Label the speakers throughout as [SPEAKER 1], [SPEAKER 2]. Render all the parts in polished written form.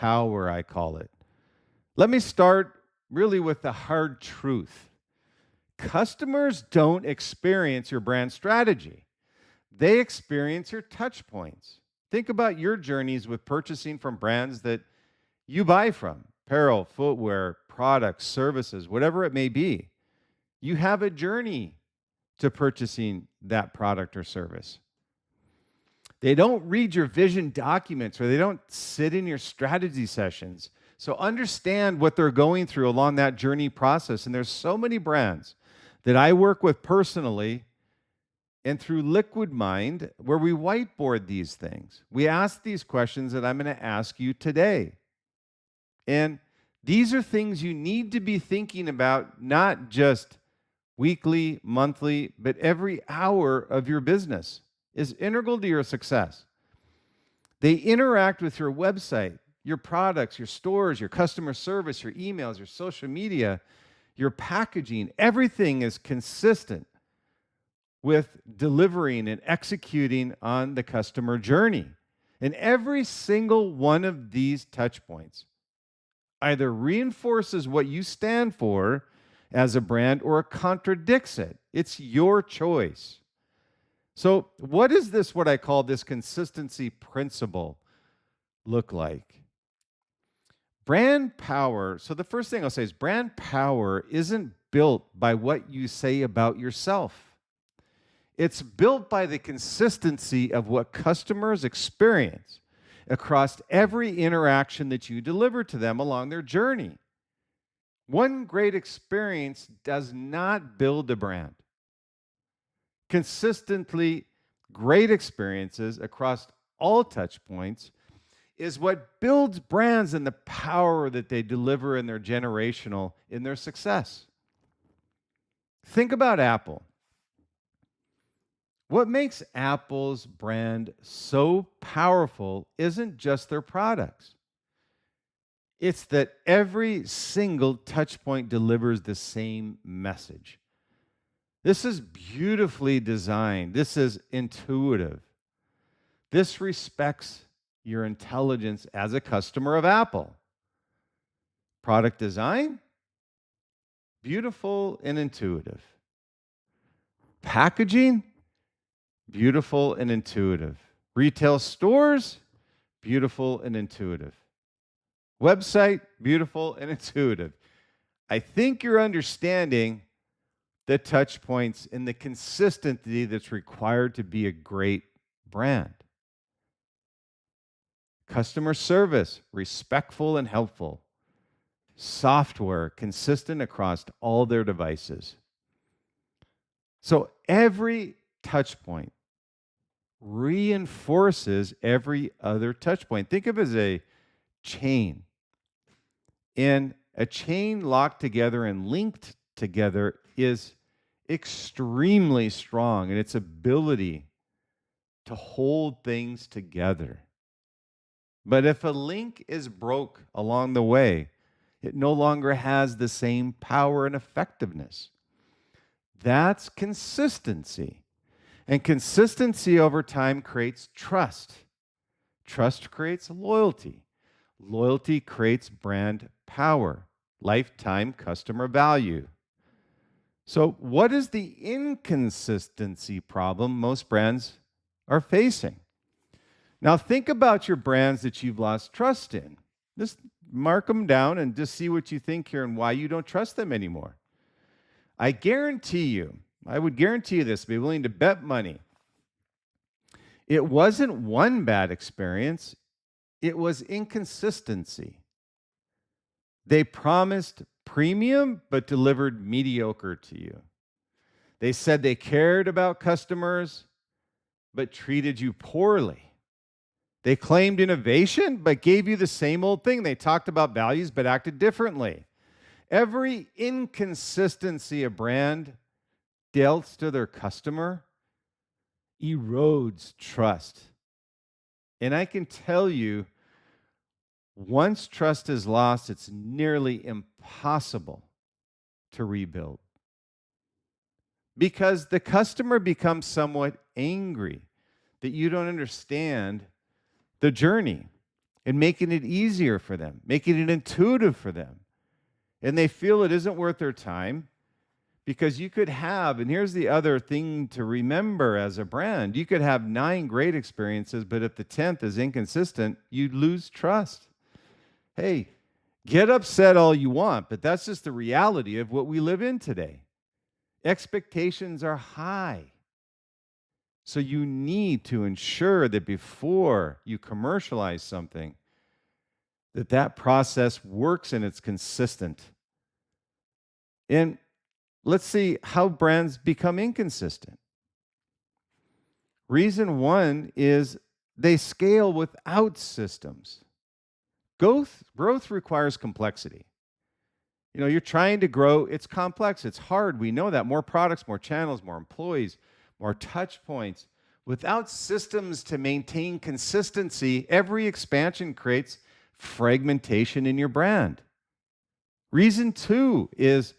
[SPEAKER 1] power, I call it. Let me start really with the hard truth. Customers don't experience your brand strategy. They experience your touch points. Think about your journeys with purchasing from brands that you buy from: apparel, footwear, products, services, whatever it may be. You have a journey to purchasing that product or service. They don't read your vision documents, or they don't sit in your strategy sessions. So understand what they're going through along that journey process. And there's so many brands that I work with personally and through Liquid Mind, where we whiteboard these things. We ask these questions that I'm going to ask you today. And these are things you need to be thinking about, not just weekly, monthly, but every hour of your business is integral to your success. They interact with your website, your products, your stores, your customer service, your emails, your social media, your packaging. Everything is consistent with delivering and executing on the customer journey. And every single one of these touch points either reinforces what you stand for as a brand or contradicts it. It's your choice. So what is this, what I call this consistency principle, look like? Brand power, so the first thing I'll say is brand power isn't built by what you say about yourself. It's built by the consistency of what customers experience across every interaction that you deliver to them along their journey. One great experience does not build a brand. Consistently great experiences across all touch points is what builds brands and the power that they deliver in their generational, in their success. Think about Apple. What makes Apple's brand so powerful isn't just their products. It's that every single touch point delivers the same message. This is beautifully designed. This is intuitive. This respects your intelligence as a customer of Apple. Product design, beautiful and intuitive. Packaging, beautiful and intuitive. Retail stores, beautiful and intuitive. Website, beautiful and intuitive. I think you're understanding the touch points and the consistency that's required to be a great brand. Customer service, respectful and helpful. Software, consistent across all their devices. So every touch point reinforces every other touch point. Think of it as a chain. And a chain locked together and linked together is extremely strong in its ability to hold things together. But if a link is broke along the way, it no longer has the same power and effectiveness. That's consistency. And consistency over time creates trust. Trust creates loyalty. Loyalty creates brand power, lifetime customer value. So what is the inconsistency problem most brands are facing? Now think about your brands that you've lost trust in. Just mark them down and just see what you think here and why you don't trust them anymore. I guarantee you, I would guarantee you this, be willing to bet money. It wasn't one bad experience, it was inconsistency. They promised premium but delivered mediocre to you. They said they cared about customers but treated you poorly. They claimed innovation but gave you the same old thing. They talked about values but acted differently. Every inconsistency a brand deals to their customer erodes trust. And I can tell you, once trust is lost, it's nearly impossible to rebuild. Because the customer becomes somewhat angry that you don't understand the journey. and making it easier for them, making it intuitive for them. And they feel it isn't worth their time because you could have, and here's the other thing to remember as a brand, you could have 9 great experiences, but if the 10th is inconsistent, you lose trust. Hey, get upset all you want, but that's just the reality of what we live in today. Expectations are high. So you need to ensure that before you commercialize something, that process works and it's consistent. And let's see how brands become inconsistent. Reason 1 is they scale without systems. Growth requires complexity. You're trying to grow. It's complex. It's hard. We know that. More products, more channels, more employees, more touch points. Without systems to maintain consistency, every expansion creates fragmentation in your brand. Reason 2 is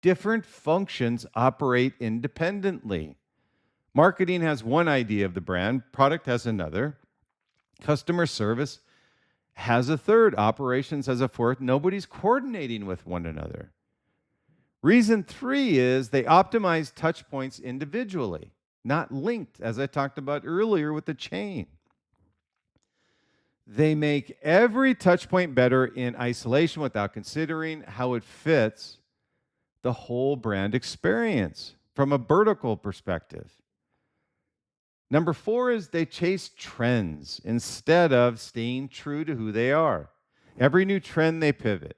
[SPEAKER 1] different functions operate independently. Marketing has one idea of the brand, product has another, customer service has a third, operations has a fourth. Nobody's coordinating with one another. Reason 3 is they optimize touch points individually, not linked, as I talked about earlier with the chain. They make every touch point better in isolation without considering how it fits the whole brand experience from a vertical perspective. Number 4 is they chase trends instead of staying true to who they are. Every new trend, they pivot.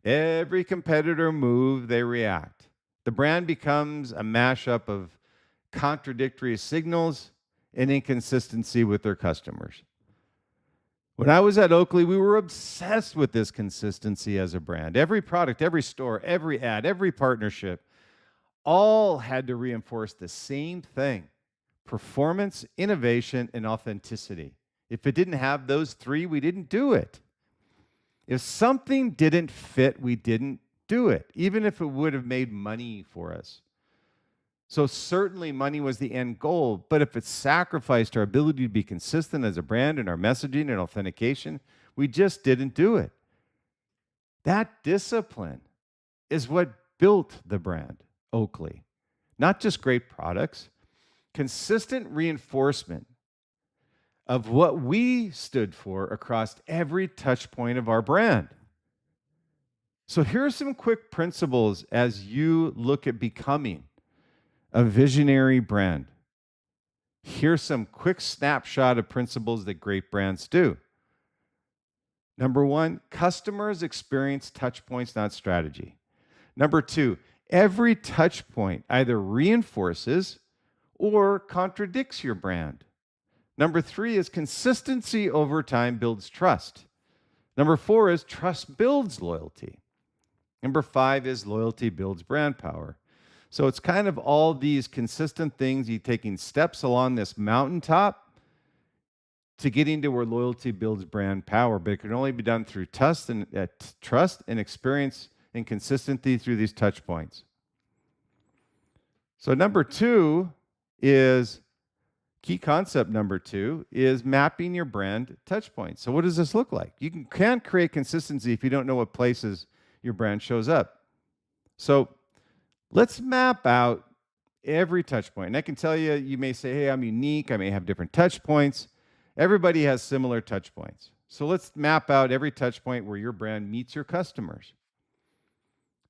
[SPEAKER 1] Every competitor move, they react. The brand becomes a mashup of contradictory signals and inconsistency with their customers. When I was at Oakley, we were obsessed with this consistency as a brand. Every product, every store, every ad, every partnership, all had to reinforce the same thing: performance, innovation, and authenticity. If it didn't have those 3, we didn't do it. If something didn't fit, we didn't do it, even if it would have made money for us. So certainly money was the end goal, but if it sacrificed our ability to be consistent as a brand in our messaging and authentication, we just didn't do it. That discipline is what built the brand, Oakley. Not just great products, consistent reinforcement of what we stood for across every touch point of our brand. So here are some quick principles as you look at becoming a visionary brand. Here's some quick snapshot of principles that great brands do. Number 1, customers experience touch points, not strategy. Number 2, every touch point either reinforces or contradicts your brand. Number 3 is consistency over time builds trust. Number 4 is trust builds loyalty. Number 5 is loyalty builds brand power. So it's kind of all these consistent things, you taking steps along this mountaintop to getting to where loyalty builds brand power, but it can only be done through trust and experience and consistency through these touch points. So number 2 is, key concept number 2 is mapping your brand touch points. So what does this look like? You can't create consistency if you don't know what places your brand shows up. So let's map out every touch point. And I can tell you, you may say, hey, I'm unique. I may have different touch points. Everybody has similar touch points. So let's map out every touch point where your brand meets your customers.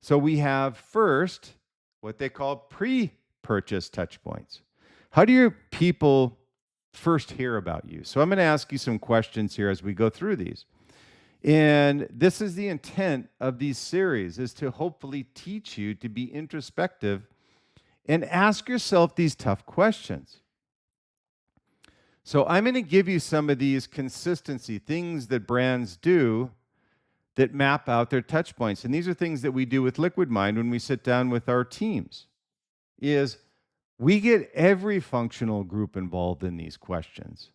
[SPEAKER 1] So we have first what they call pre-purchase touch points. How do your people first hear about you? So I'm going to ask you some questions here as we go through these. And this is the intent of these series, is to hopefully teach you to be introspective and ask yourself these tough questions. So I'm going to give you some of these consistency things that brands do that map out their touch points. And these are things that we do with Liquid Mind when we sit down with our teams, is we get every functional group involved in these questions.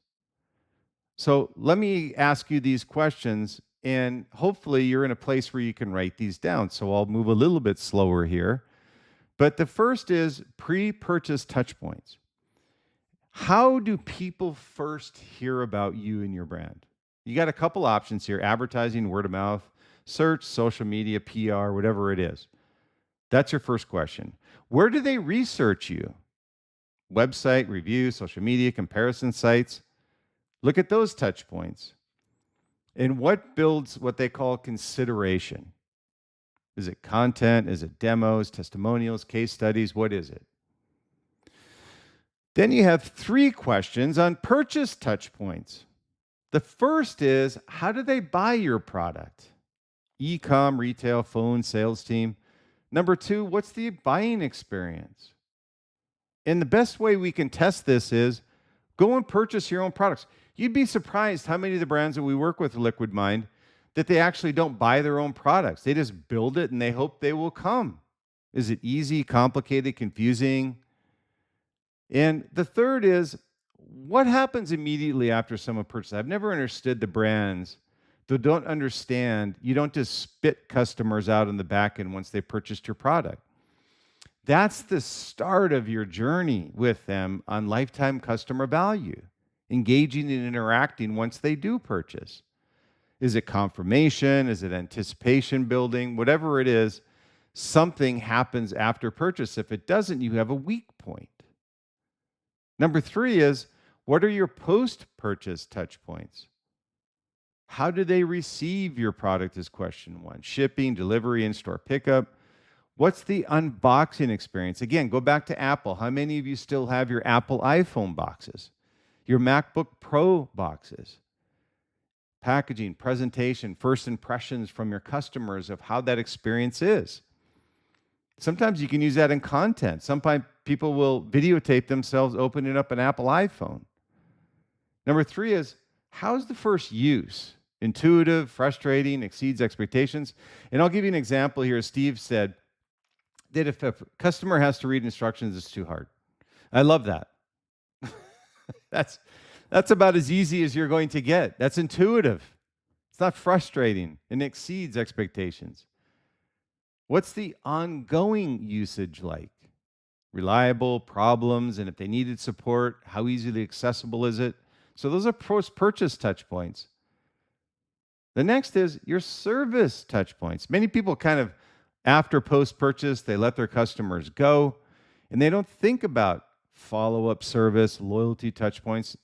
[SPEAKER 1] So let me ask you these questions, and hopefully you're in a place where you can write these down. So I'll move a little bit slower here. But the first is pre-purchase touch points. How do people first hear about you and your brand? You got a couple options here: advertising, word of mouth, search, social media, PR, whatever it is. That's your first question. Where do they research you? Website, review, social media, comparison sites. Look at those touch points. And what builds what they call consideration? Is it content? Is it demos, testimonials, case studies? What is it? Then you have 3 questions on purchase touch points. The first is, how do they buy your product? E-com, retail, phone, sales team. Number 2, what's the buying experience? And the best way we can test this is go and purchase your own products. You'd be surprised how many of the brands that we work with at Liquid Mind that they actually don't buy their own products. They just build it and they hope they will come. Is it easy, complicated, confusing? And the third is, what happens immediately after someone purchases? I've never understood the brands that don't understand you don't just spit customers out in the back end once they purchased your product. That's the start of your journey with them on lifetime customer value, engaging and interacting once they do purchase. Is it confirmation? Is it anticipation building? Whatever it is, something happens after purchase. If it doesn't, you have a weak point. Number 3 is, what are your post-purchase touch points? How do they receive your product is question 1. Shipping, delivery, in-store pickup. What's the unboxing experience? Again, go back to Apple. How many of you still have your Apple iPhone boxes? Your MacBook Pro boxes? Packaging, presentation, first impressions from your customers of how that experience is. Sometimes you can use that in content. Sometimes people will videotape themselves opening up an Apple iPhone. Number 3 is, how's the first use? Intuitive, frustrating, exceeds expectations. And I'll give you an example here. Steve said that if a customer has to read instructions, it's too hard. I love that. That's about as easy as you're going to get. That's intuitive. It's not frustrating and exceeds expectations. What's the ongoing usage like? Reliable, problems, and if they needed support, how easily accessible is it? So those are post-purchase touch points. The next is your service touch points. Many people kind of, after post-purchase, they let their customers go, and they don't think about follow-up service, loyalty touch points.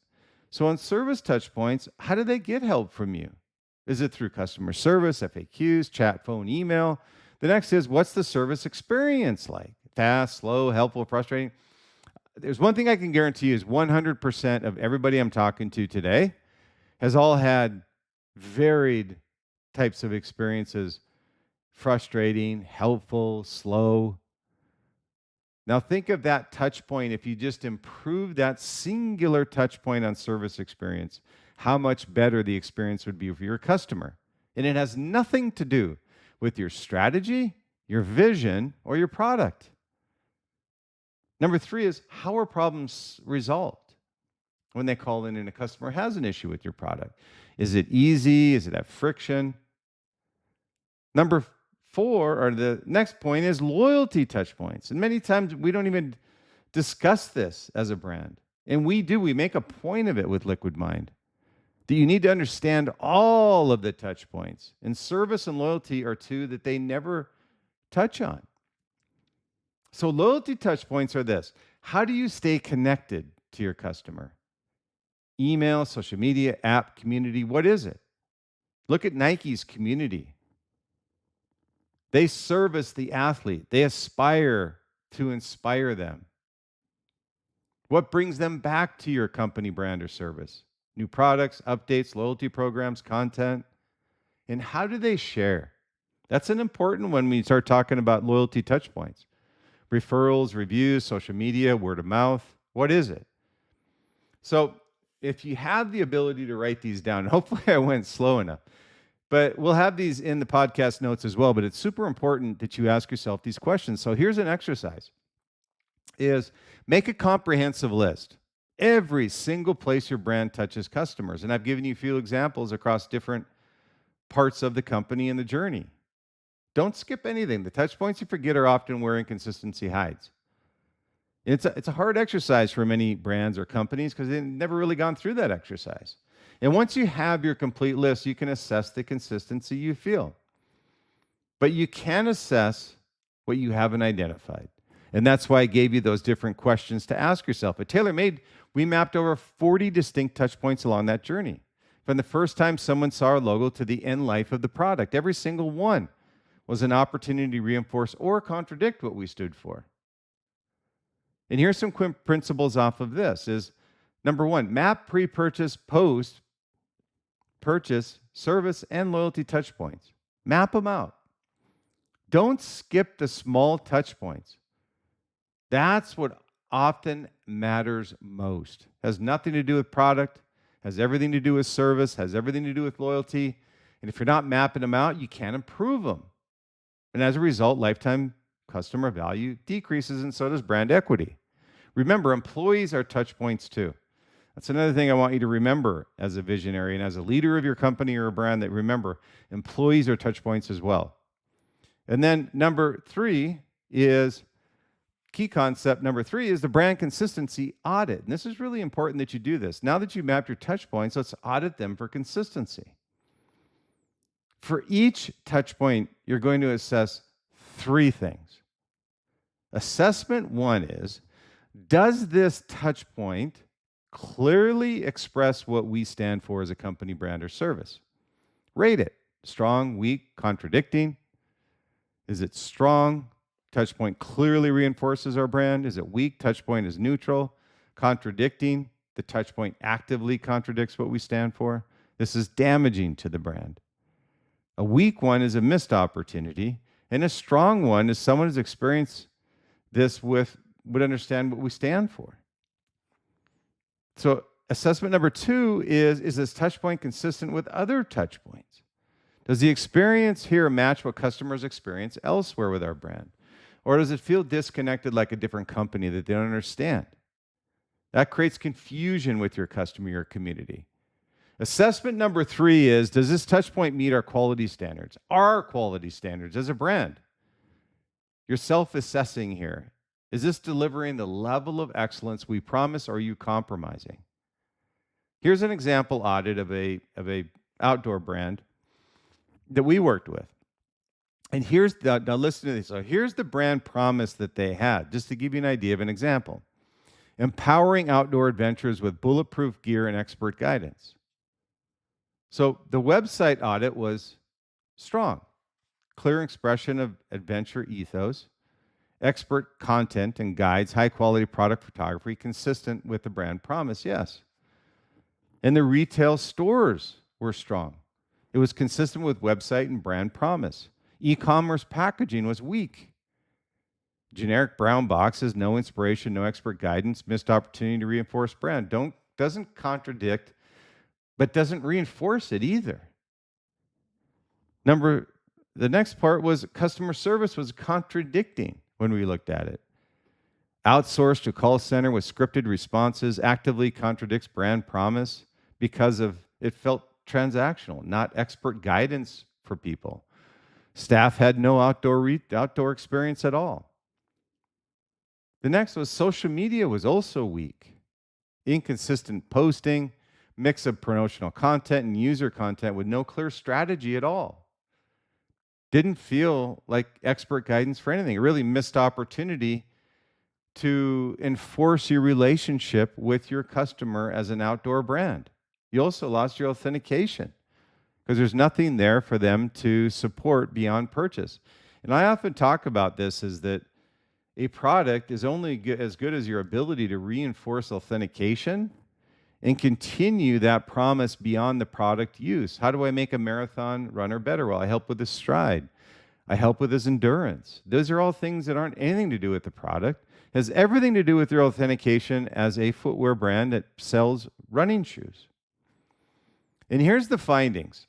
[SPEAKER 1] So on service touch points, how do they get help from you? Is it through customer service, FAQs, chat, phone, email? The next is, what's the service experience like? Fast, slow, helpful, frustrating? There's one thing I can guarantee you is 100% of everybody I'm talking to today has all had varied types of experiences: frustrating, helpful, slow. Now think of that touch point. If you just improve that singular touch point on service experience, how much better the experience would be for your customer. And it has nothing to do with your strategy, your vision, or your product. Number 3 is, how are problems resolved when they call in and a customer has an issue with your product? Is it easy? Is it have friction? Number 4, or the next point, is loyalty touch points. And many times we don't even discuss this as a brand. And we do. We make a point of it with Liquid Mind, that you need to understand all of the touch points. And service and loyalty are 2 that they never touch on. So loyalty touch points are this: how do you stay connected to your customer? Email, social media, app, community. What is it? Look at Nike's community. They service the athlete. They aspire to inspire them. What brings them back to your company, brand, or service? New products, updates, loyalty programs, content. And how do they share? That's an important one when you start talking about loyalty touch points. Referrals, reviews, social media, word of mouth. What is it? So if you have the ability to write these down, hopefully I went slow enough, but we'll have these in the podcast notes as well. But it's super important that you ask yourself these questions. So here's an exercise: is make a comprehensive list. Every single place your brand touches customers. And I've given you a few examples across different parts of the company and the journey. Don't skip anything. The touch points you forget are often where inconsistency hides. It's a hard exercise for many brands or companies because they've never really gone through that exercise. And once you have your complete list, you can assess the consistency you feel. But you can assess what you haven't identified. And that's why I gave you those different questions to ask yourself. At TaylorMade, we mapped over 40 distinct touch points along that journey. From the first time someone saw our logo to the end life of the product, every single one was an opportunity to reinforce or contradict what we stood for. And here's some quick principles off of this is, number one, map pre-purchase, post-purchase, service, and loyalty touch points. Map them out. Don't skip the small touch points. That's what often matters most. Has nothing to do with product, has everything to do with service, has everything to do with loyalty. And if you're not mapping them out, you can't improve them. And as a result, lifetime customer value decreases, and so does brand equity. Remember, employees are touch points too. That's another thing I want you to remember as a visionary and as a leader of your company or a brand, that remember, employees are touch points as well. And then number three is, key concept number three is the brand consistency audit. And this is really important that you do this. Now that you mapped your touch points, let's audit them for consistency. For each touch point, you're going to assess three things. Assessment one is, does this touch point clearly express what we stand for as a company, brand, or service? Rate it. Strong, weak, contradicting. Is it strong? Touch point clearly reinforces our brand. Is it weak? Touch point is neutral. Contradicting. The touch point actively contradicts what we stand for. This is damaging to the brand. A weak one is a missed opportunity, and a strong one is someone who's experienced this would understand what we stand for. So assessment number two is this touch point consistent with other touch points? Does the experience here match what customers experience elsewhere with our brand? Or does it feel disconnected, like a different company that they don't understand? That creates confusion with your customer, your community. Assessment number three is, does this touch point meet our quality standards? Our quality standards as a brand. You're self-assessing here. Is this delivering the level of excellence we promise, or are you compromising? Here's an example audit of a outdoor brand that we worked with. And now listen to this. So here's the brand promise that they had, just to give you an idea of an example. Empowering outdoor adventures with bulletproof gear and expert guidance. So the website audit was strong. Clear expression of adventure ethos, expert content and guides, high quality product photography, consistent with the brand promise, yes. And the retail stores were strong. It was consistent with website and brand promise. E-commerce packaging was weak. Generic brown boxes, no inspiration, no expert guidance, missed opportunity to reinforce brand. Doesn't contradict, but doesn't reinforce it either. The next part was customer service was contradicting when we looked at it. Outsourced to call center with scripted responses actively contradicts brand promise because it felt transactional, not expert guidance for people. Staff had no outdoor experience at all. The next was social media was also weak. Inconsistent posting, mix of promotional content and user content with no clear strategy at all. Didn't feel like expert guidance for anything. A really missed opportunity to enforce your relationship with your customer as an outdoor brand. You also lost your authentication because there's nothing there for them to support beyond purchase. And I often talk about this, is that a product is only as good as your ability to reinforce authentication and continue that promise beyond the product use. How do I make a marathon runner better? Well, I help with his stride. I help with his endurance. Those are all things that aren't anything to do with the product. It has everything to do with your authentication as a footwear brand that sells running shoes. And here's the findings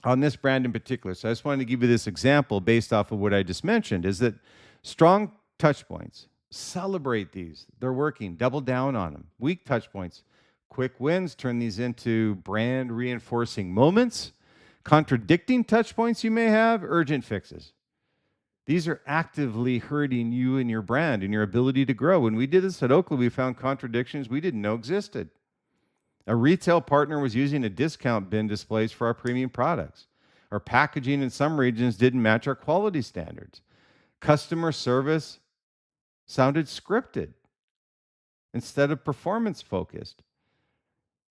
[SPEAKER 1] on this brand in particular. So I just wanted to give you this example based off of what I just mentioned, is that strong touch points, celebrate these. They're working. Double down on them. Weak touch points, quick wins, turn these into brand reinforcing moments. Contradicting touch points you may have, urgent fixes. These are actively hurting you and your brand and your ability to grow. When we did this at Oakley, we found contradictions we didn't know existed. A retail partner was using a discount bin displays for our premium products. Our packaging in some regions didn't match our quality standards. Customer service sounded scripted instead of performance focused.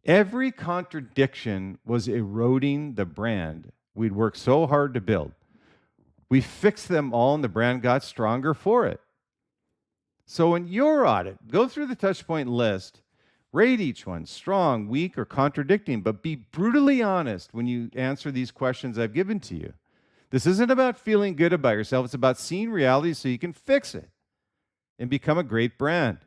[SPEAKER 1] Every contradiction was eroding the brand we'd worked so hard to build. We fixed them all and the brand got stronger for it. So in your audit, go through the Touchpoint list, rate each one, strong, weak, or contradicting, but be brutally honest when you answer these questions I've given to you. This isn't about feeling good about yourself. It's about seeing reality so you can fix it and become a great brand.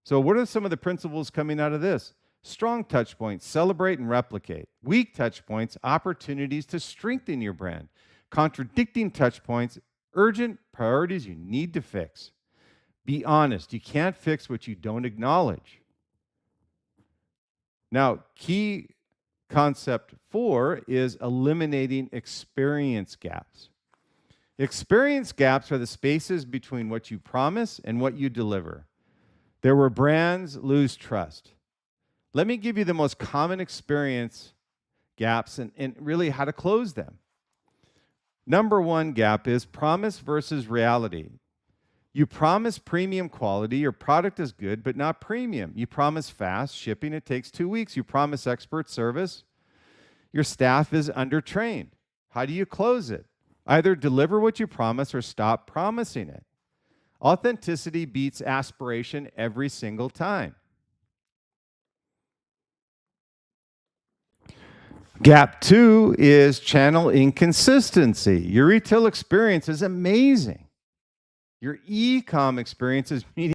[SPEAKER 1] So what are some of the principles coming out of this? Strong touchpoints, celebrate and replicate. Weak touchpoints, opportunities to strengthen your brand. Contradicting touchpoints, urgent priorities you need to fix. Be honest. You can't fix what you don't acknowledge. Now, key concept 4 is eliminating experience gaps. Experience gaps are the spaces between what you promise and what you deliver. There where brands lose trust. Let me give you the most common experience gaps and really how to close them. Number 1 gap is promise versus reality. You promise premium quality, your product is good, but not premium. You promise fast shipping, it takes 2 weeks. You promise expert service, your staff is undertrained. How do you close it? Either deliver what you promise or stop promising it. Authenticity beats aspiration every single time. Gap 2 is channel inconsistency. Your retail experience is amazing. Your e-com experience is mediocre.